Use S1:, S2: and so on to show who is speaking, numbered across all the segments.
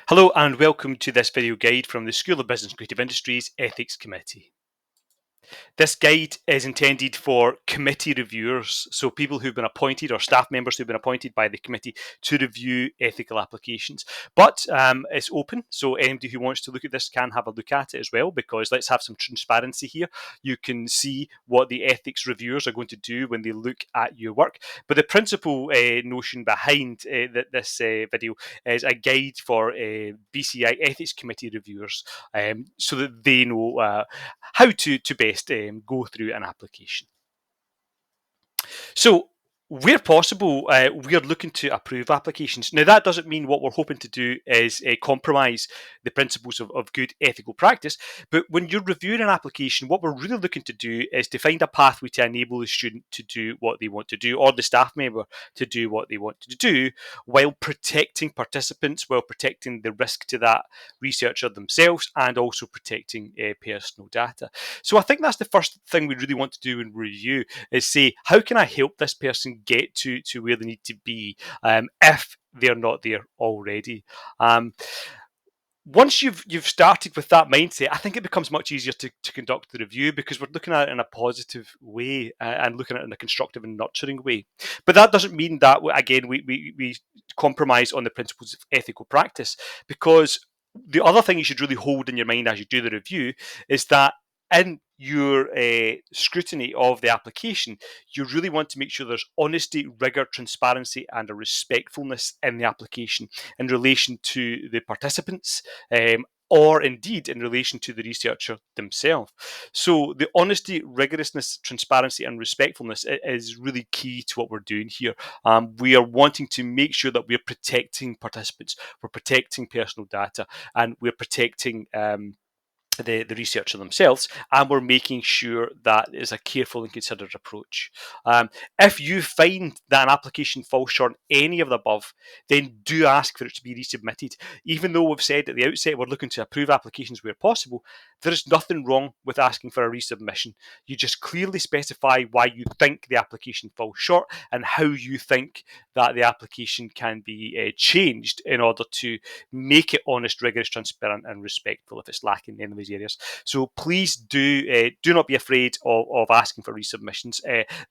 S1: Hello and welcome to this video guide from the School of Business and Creative Industries Ethics Committee. This guide is intended for committee reviewers, so people who've been appointed or staff members who've been appointed by the committee to review ethical applications. But it's open, so anybody who wants to look at this can have a look at it as well, because let's have some transparency here. You can see what the ethics reviewers are going to do when they look at your work. But the principal notion behind this video is a guide for BCI Ethics Committee reviewers, so that they know how to best go through an application. So, where possible, we are looking to approve applications. Now, that doesn't mean what we're hoping to do is compromise the principles of good ethical practice. But when you're reviewing an application, what we're really looking to do is to find a pathway to enable the student to do what they want to do, or the staff member to do what they want to do, while protecting participants, while protecting the risk to that researcher themselves, and also protecting personal data. So I think that's the first thing we really want to do in review, is say, how can I help this person get to where they need to be if they're not there already? Once you've started with that mindset, I think it becomes much easier to conduct the review, because we're looking at it in a positive way and looking at it in a constructive and nurturing way. But that doesn't mean that, again, we compromise on the principles of ethical practice, because the other thing you should really hold in your mind as you do the review is that in your scrutiny of the application, you really want to make sure there's honesty, rigor, transparency, and a respectfulness in the application in relation to the participants, or indeed in relation to the researcher themselves. So the honesty, rigorousness, transparency, and respectfulness is really key to what we're doing here. We are wanting to make sure that we're protecting participants, we're protecting personal data, and we're protecting the researcher themselves, and we're making sure that is a careful and considered approach. If you find that an application falls short on any of the above, then do ask for it to be resubmitted. Even though we've said at the outset we're looking to approve applications where possible, there is nothing wrong with asking for a resubmission. You just clearly specify why you think the application falls short and how you think that the application can be changed in order to make it honest, rigorous, transparent, and respectful if it's lacking in these areas. So please do not be afraid of asking for resubmissions.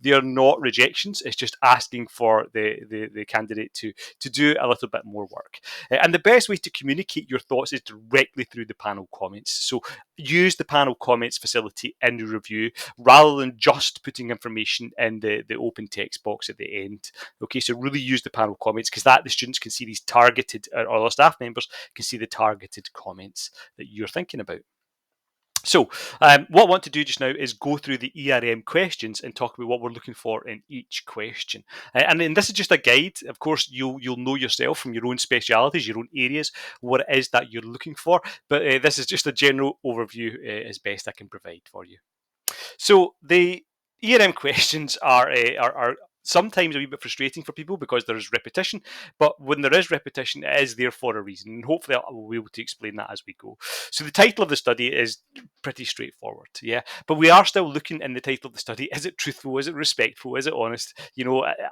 S1: They are not rejections. It's just asking for the candidate to do a little bit more work. And the best way to communicate your thoughts is directly through the panel comments. So use the panel comments facility in your review, rather than just putting information in the open text box at the end. Okay, so really use the panel comments, because that the students can see these targeted, or the staff members can see the targeted comments that you're thinking about. So, what I want to do just now is go through the ERM questions and talk about what we're looking for in each question. And this is just a guide. Of course, you'll know yourself from your own specialities, your own areas, what it is that you're looking for. But this is just a general overview as best I can provide for you. So the ERM questions are sometimes a wee bit frustrating for people because there is repetition, but when there is repetition, it is there for a reason, and hopefully I'll be able to explain that as we go. So the title of the study is pretty straightforward, yeah, but we are still looking in the title of the study. Is it truthful? Is it respectful? Is it honest?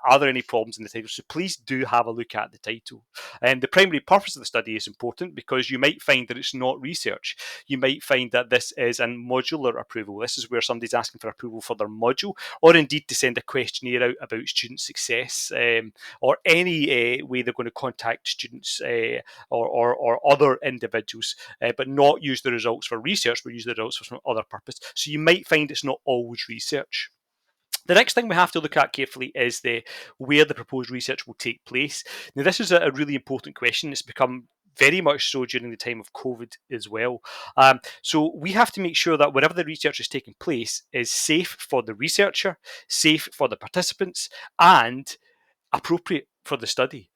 S1: Are there any problems in the title? So please do have a look at the title. And the primary purpose of the study is important, because you might find that it's not research. You might find that this is a modular approval. This is where somebody's asking for approval for their module, or indeed to send a questionnaire out about student success, or any way they're going to contact students, or other individuals, but not use the results for research, but use the results for some other purpose. So you might find it's not always research. The next thing we have to look at carefully is where the proposed research will take place. Now, this is a really important question. It's become very much so during the time of COVID as well. So we have to make sure that wherever the research is taking place is safe for the researcher, safe for the participants, and appropriate for the study.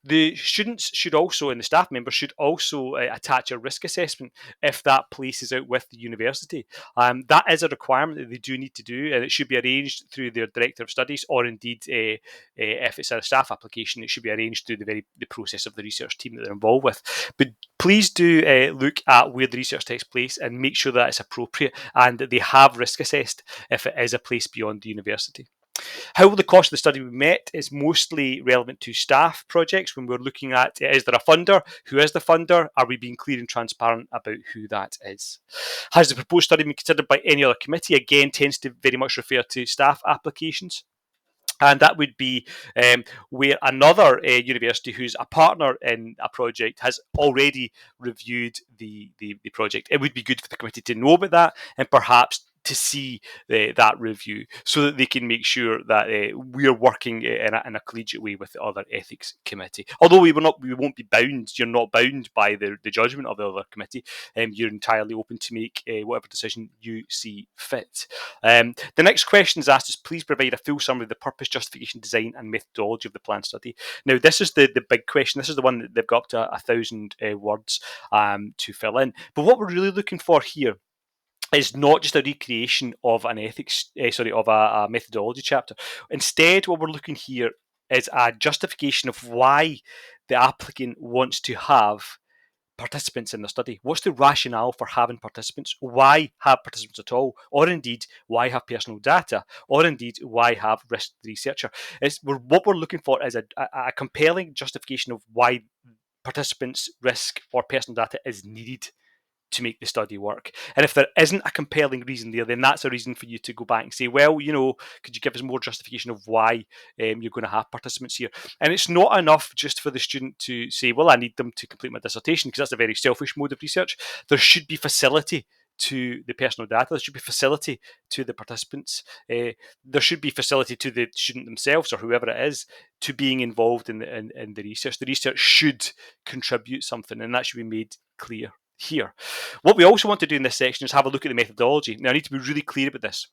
S1: The students should also, and the staff members should also attach a risk assessment if that place is out with the university. That is a requirement that they do need to do, and it should be arranged through their director of studies, or indeed, if it's a staff application, it should be arranged through the process of the research team that they're involved with. But please do look at where the research takes place and make sure that it's appropriate and that they have risk assessed if it is a place beyond the university. How will the cost of the study be met is mostly relevant to staff projects when we're looking at, is there a funder? Who is the funder? Are we being clear and transparent about who that is? Has the proposed study been considered by any other committee? Again, tends to very much refer to staff applications. And that would be where another university who's a partner in a project has already reviewed the project. It would be good for the committee to know about that and perhaps to see that review so that they can make sure that we're working in a collegiate way with the other ethics committee. Although we won't be bound. You're not bound by the judgment of the other committee. You're entirely open to make whatever decision you see fit. The next question is asked is please provide a full summary of the purpose, justification, design, and methodology of the planned study. Now, this is the big question. This is the one that they've got up to 1,000 words to fill in. But what we're really looking for here is not just a recreation of an ethics, of a methodology chapter. Instead, what we're looking here is a justification of why the applicant wants to have participants in the study. What's the rationale for having participants? Why have participants at all? Or indeed, why have personal data? Or indeed, why have risk researcher? What we're looking for is a compelling justification of why participants' risk or personal data is needed to make the study work. And if there isn't a compelling reason there, then that's a reason for you to go back and say, well, could you give us more justification of why you're going to have participants here? And it's not enough just for the student to say, well, I need them to complete my dissertation, because that's a very selfish mode of research. There should be facility to the personal data. There should be facility to the participants. There should be facility to the student themselves or whoever it is to being involved in the research. The research should contribute something, and that should be made clear here. What we also want to do in this section is have a look at the methodology. Now, I need to be really clear about this.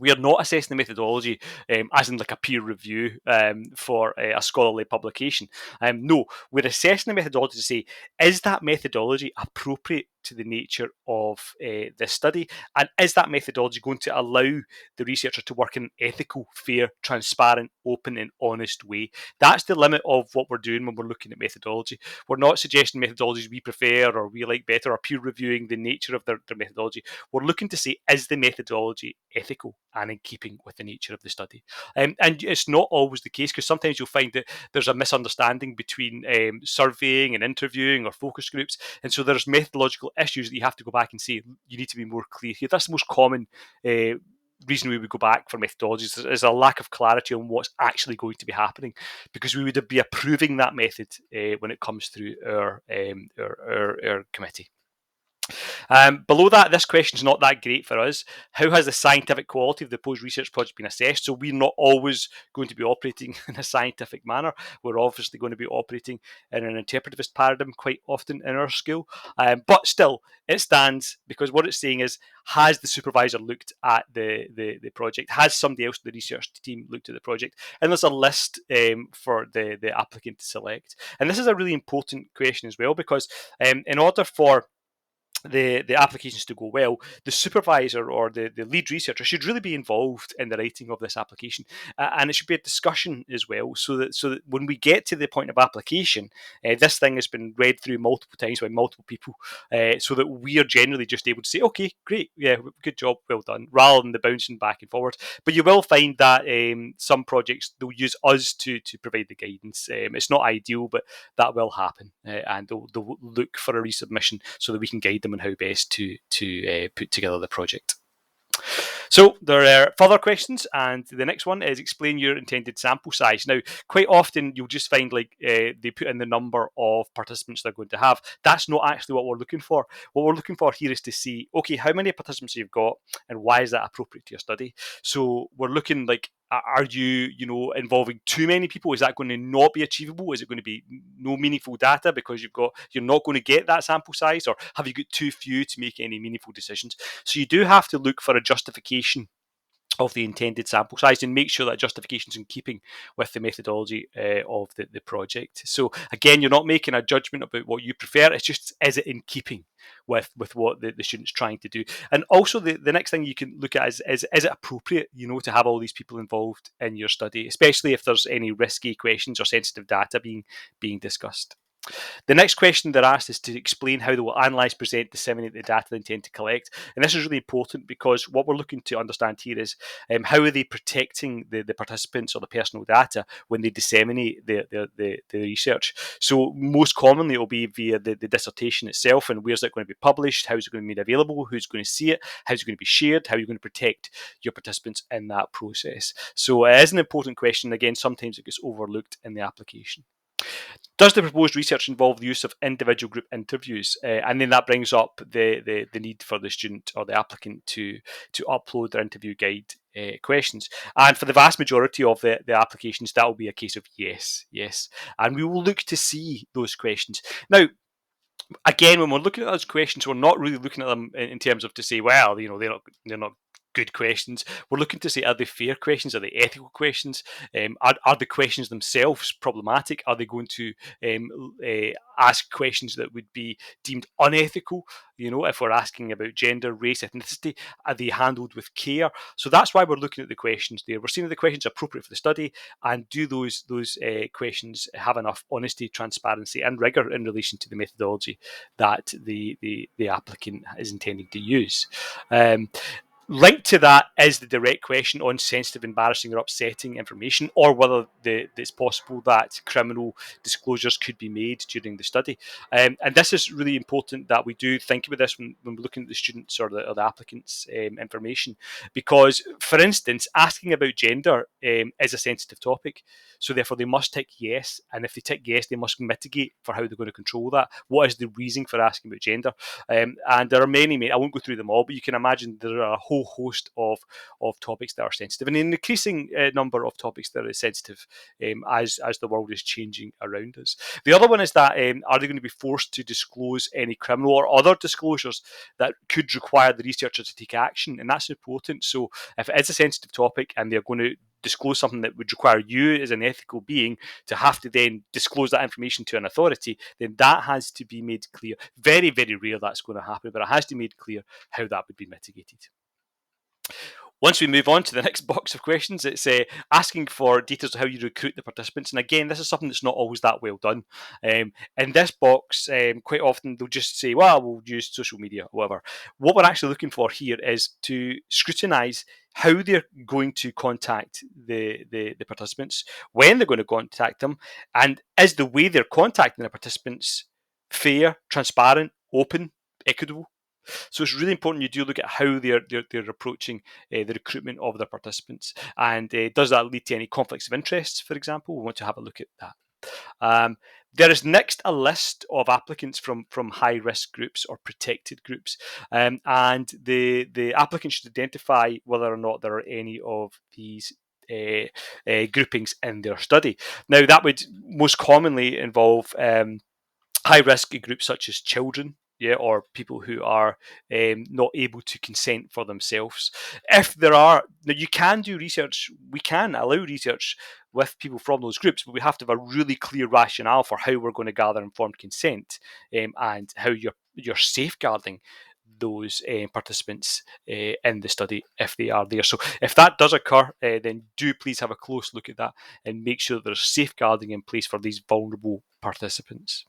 S1: We are not assessing the methodology as in like a peer review for a scholarly publication. No, we're assessing the methodology to say, is that methodology appropriate to the nature of this study? And is that methodology going to allow the researcher to work in an ethical, fair, transparent, open and honest way? That's the limit of what we're doing when we're looking at methodology. We're not suggesting methodologies we prefer or we like better or peer reviewing the nature of their methodology. We're looking to say, is the methodology ethical and in keeping with the nature of the study? And it's not always the case, because sometimes you'll find that there's a misunderstanding between surveying and interviewing or focus groups. And so there's methodological issues that you have to go back and say, you need to be more clear here. That's the most common reason we would go back for methodologies is a lack of clarity on what's actually going to be happening, because we would be approving that method when it comes through our committee. Below that, this question is not that great for us. How has the scientific quality of the proposed research project been assessed? So we're not always going to be operating in a scientific manner. We're obviously going to be operating in an interpretivist paradigm quite often in our school. But still, it stands, because what it's saying is, has the supervisor looked at the project? Has somebody else in the research team looked at the project? And there's a list for the applicant to select. And this is a really important question as well, because in order for the applications to go well, the supervisor or the lead researcher should really be involved in the writing of this application, and it should be a discussion as well, so that when we get to the point of application, this thing has been read through multiple times by multiple people, so that we are generally just able to say, okay, great, yeah, good job, well done, rather than the bouncing back and forward. But you will find that some projects, they'll use us to provide the guidance. It's not ideal, but that will happen, and they'll look for a resubmission so that we can guide them on how best to put together the project. So there are further questions, and the next one is explain your intended sample size. Now, quite often you'll just find they put in the number of participants they're going to have. That's not actually what we're looking for. What we're looking for here is to see, okay, how many participants you've got, and why is that appropriate to your study? So we're looking like, are you involving too many people? Is that going to not be achievable? Is it going to be no meaningful data because you're not going to get that sample size, or have you got too few to make any meaningful decisions? So you do have to look for a justification of the intended sample size and make sure that justification is in keeping with the methodology of the project. So again, you're not making a judgment about what you prefer. It's just, is it in keeping with what the student's trying to do? And also the next thing you can look at is it appropriate, to have all these people involved in your study, especially if there's any risky questions or sensitive data being discussed. The next question they're asked is to explain how they will analyse, present, disseminate the data they intend to collect. And this is really important because what we're looking to understand here is how are they protecting the participants or the personal data when they disseminate the research. So most commonly it will be via the dissertation itself, and where's it going to be published, how's it going to be made available, who's going to see it, how's it going to be shared, how are you going to protect your participants in that process. So it is an important question. Again, sometimes it gets overlooked in the application. Does the proposed research involve the use of individual group interviews? And then that brings up the need for the student or the applicant to upload their interview guide questions. And for the vast majority of the applications, that will be a case of yes, yes. And we will look to see those questions. Now, again, when we're looking at those questions, we're not really looking at them in terms of to say, well, they're not good questions. We're looking to say, are they fair questions? Are they ethical questions? Are the questions themselves problematic? Are they going to ask questions that would be deemed unethical? If we're asking about gender, race, ethnicity, are they handled with care? So that's why we're looking at the questions there. We're seeing if the questions are appropriate for the study, and do those questions have enough honesty, transparency, and rigor in relation to the methodology that the applicant is intending to use. Linked to that is the direct question on sensitive, embarrassing, or upsetting information, or whether it's possible that criminal disclosures could be made during the study. And this is really important that we do think about this when we're looking at the students or the applicants' information, because, for instance, asking about gender is a sensitive topic. So therefore, they must tick yes, and if they tick yes, they must mitigate for how they're going to control that. What is the reason for asking about gender? And there are many. I won't go through them all, but you can imagine there are a whole host of topics that are sensitive, and an increasing number of topics that are sensitive as the world is changing around us. The other one is that are they going to be forced to disclose any criminal or other disclosures that could require the researcher to take action? And that's important. So if it is a sensitive topic and they're going to disclose something that would require you as an ethical being to have to then disclose that information to an authority, then that has to be made clear. Very, very rare that's going to happen, but it has to be made clear how that would be mitigated. Once we move on to the next box of questions, it's asking for details of how you recruit the participants. And again, this is something that's not always that well done. In this box, quite often they'll just say, well, we'll use social media, whatever. What we're actually looking for here is to scrutinise how they're going to contact the participants, when they're going to contact them, and is the way they're contacting the participants fair, transparent, open, equitable? So it's really important you do look at how they're approaching the recruitment of their participants, and does that lead to any conflicts of interests, for example? We want to have a look at that. There is next a list of applicants from high risk groups or protected groups, and the applicant should identify whether or not there are any of these groupings in their study. Now, that would most commonly involve high risk groups such as children, yeah, or people who are not able to consent for themselves. If there are, now you can do research, we can allow research with people from those groups, but we have to have a really clear rationale for how we're going to gather informed consent, and how you're safeguarding those participants in the study if they are there. So if that does occur, then do please have a close look at that and make sure that there's safeguarding in place for these vulnerable participants.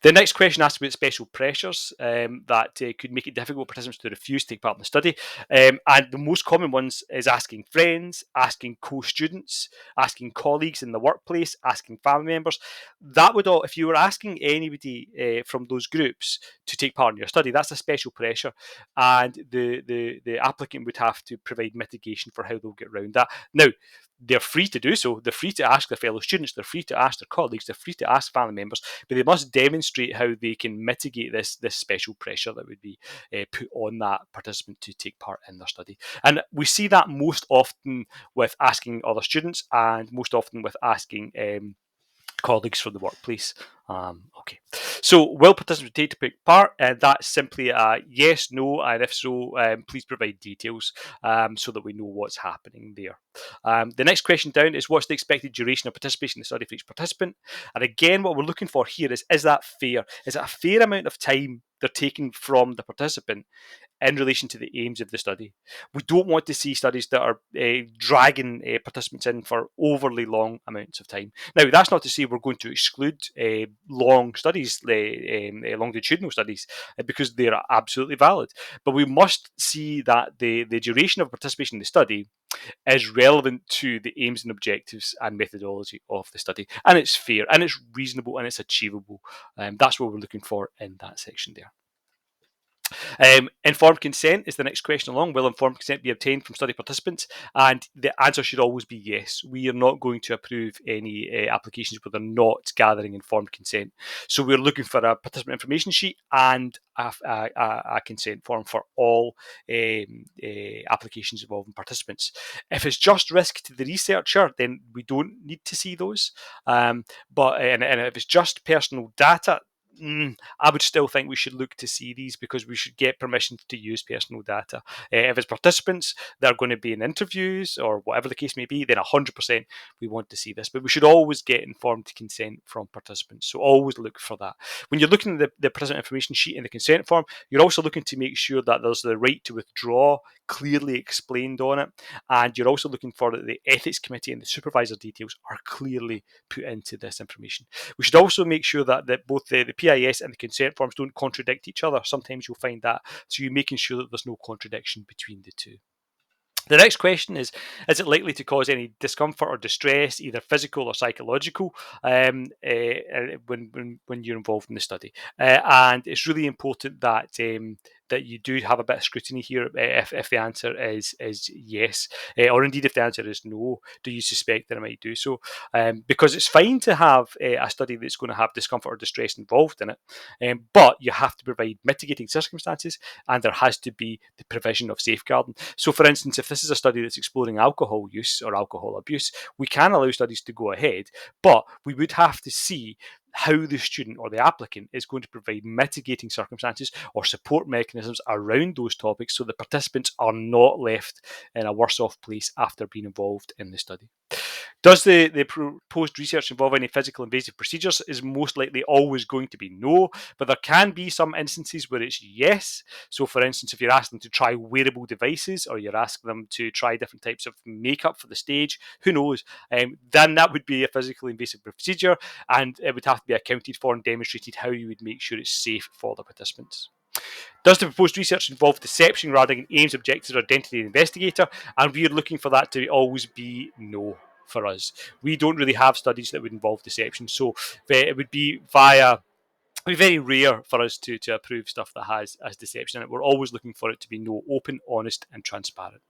S1: The next question asks about special pressures that could make it difficult for participants to refuse to take part in the study. And the most common ones is asking friends, asking co-students, asking colleagues in the workplace, asking family members. That would all, if you were asking anybody from those groups to take part in your study, that's a special pressure. And the applicant would have to provide mitigation for how they'll get around that. Now, they're free to do so. They're free to ask their fellow students. They're free to ask their colleagues. They're free to ask family members, but they must demonstrate how they can mitigate this special pressure that would be put on that participant to take part in their study. And we see that most often with asking other students, and most often with asking colleagues from the workplace. Okay, so will participants take part? And that's simply a yes, no, and if so, please provide details so that we know what's happening there. The next question down is what's the expected duration of participation in the study for each participant? And again, what we're looking for here is that fair? Is it a fair amount of time they're taking from the participant? in relation to the aims of the study. We don't want to see studies that are dragging participants in for overly long amounts of time. Now, that's not to say we're going to exclude long studies, longitudinal studies, because they are absolutely valid. But we must see that the duration of participation in the study is relevant to the aims and objectives and methodology of the study. And it's fair and it's reasonable and it's achievable. That's what we're looking for in that section there. Informed consent is the next question along. Will informed consent be obtained from study participants? And the answer should always be yes. We are not going to approve any applications where they're not gathering informed consent. So we're looking for a participant information sheet and a consent form for all applications involving participants. If it's just risk to the researcher, then we don't need to see those. But if it's just personal data, I would still think we should look to see these because we should get permission to use personal data. If it's participants that are going to be in interviews or whatever the case may be, then 100% we want to see this. But we should always get informed consent from participants. So always look for that. When you're looking at the participant information sheet and the consent form, you're also looking to make sure that there's the right to withdraw clearly explained on it. And you're also looking for that the ethics committee and the supervisor details are clearly put into this information. We should also make sure that both the PIS and the consent forms don't contradict each other. Sometimes you'll find that. So you're making sure that there's no contradiction between the two. The next question is it likely to cause any discomfort or distress, either physical or psychological, when you're involved in the study? And it's really important that that you do have a bit of scrutiny here if the answer is yes, or indeed if the answer is no, do you suspect that it might do so? Because it's fine to have a study that's going to have discomfort or distress involved in it, but you have to provide mitigating circumstances and there has to be the provision of safeguarding. So for instance, if this is a study that's exploring alcohol use or alcohol abuse, we can allow studies to go ahead, but we would have to see how the student or the applicant is going to provide mitigating circumstances or support mechanisms around those topics so the participants are not left in a worse off place after being involved in the study. Does the proposed research involve any physical invasive procedures? Is most likely always going to be no, but there can be some instances where it's yes. So for instance, if you're asking them to try wearable devices or you're asking them to try different types of makeup for the stage, who knows, then that would be a physically invasive procedure and it would have to be accounted for and demonstrated how you would make sure it's safe for the participants. Does the proposed research involve deception regarding aims, objectives, or identity of the investigator? And we're looking for that to always be no for us. We don't really have studies that would involve deception, so it would be very rare for us to approve stuff that has deception in it. We're always looking for it to be no, open, honest, and transparent.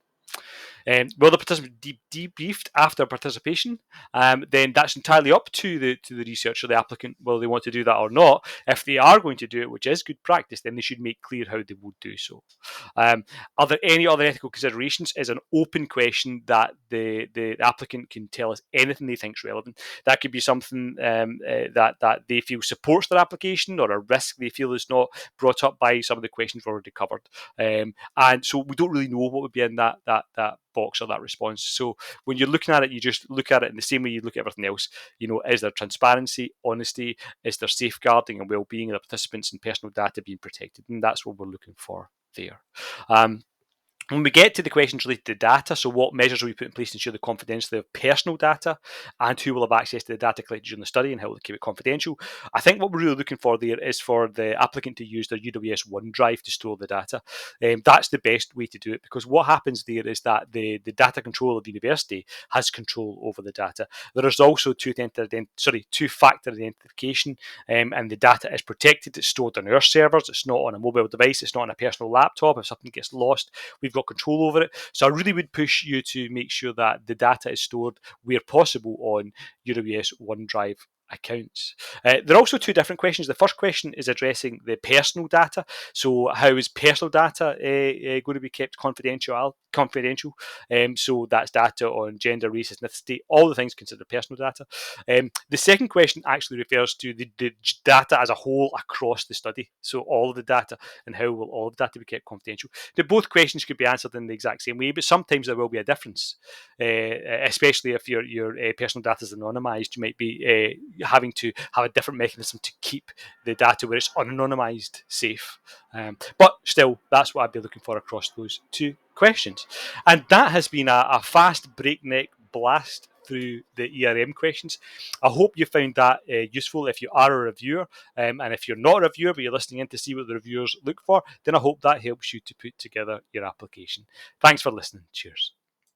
S1: Will the participant debriefed after participation? Then that's entirely up to the researcher, the applicant, whether they want to do that or not. If they are going to do it, which is good practice, then they should make clear how they would do so. Are there any other ethical considerations? Is an open question that the applicant can tell us anything they think is relevant. That could be something that they feel supports their application or a risk they feel is not brought up by some of the questions we've already covered. And so we don't really know what would be in that box or that response. So when you're looking at it, you just look at it in the same way you look at everything else. You know, is there transparency, honesty, is there safeguarding and well-being of the participants and personal data being protected? And that's what we're looking for there. When we get to the questions related to data, so what measures will we put in place to ensure the confidentiality of personal data and who will have access to the data collected during the study and how will they keep it confidential? I think what we're really looking for there is for the applicant to use their UWS OneDrive to store the data. That's the best way to do it because what happens there is that the data controller of the university has control over the data. There is also two-factor identification and the data is protected. It's stored on our servers. It's not on a mobile device. It's not on a personal laptop. If something gets lost, we've got control over it. So I really would push you to make sure that the data is stored where possible on UWS OneDrive accounts. There are also two different questions. The first question is addressing the personal data. So how is personal data going to be kept confidential? So that's data on gender, race, ethnicity, all the things considered personal data. The second question actually refers to the data as a whole across the study. So all of the data and how will all of the data be kept confidential. Now, both questions could be answered in the exact same way, but sometimes there will be a difference, especially if your personal data is anonymized. You might be having to have a different mechanism to keep the data where it's unanonymized safe. But still, that's what I'd be looking for across those two questions. And that has been a fast breakneck blast through the ERM questions. I hope you found that useful if you are a reviewer. And if you're not a reviewer, but you're listening in to see what the reviewers look for, then I hope that helps you to put together your application. Thanks for listening. Cheers.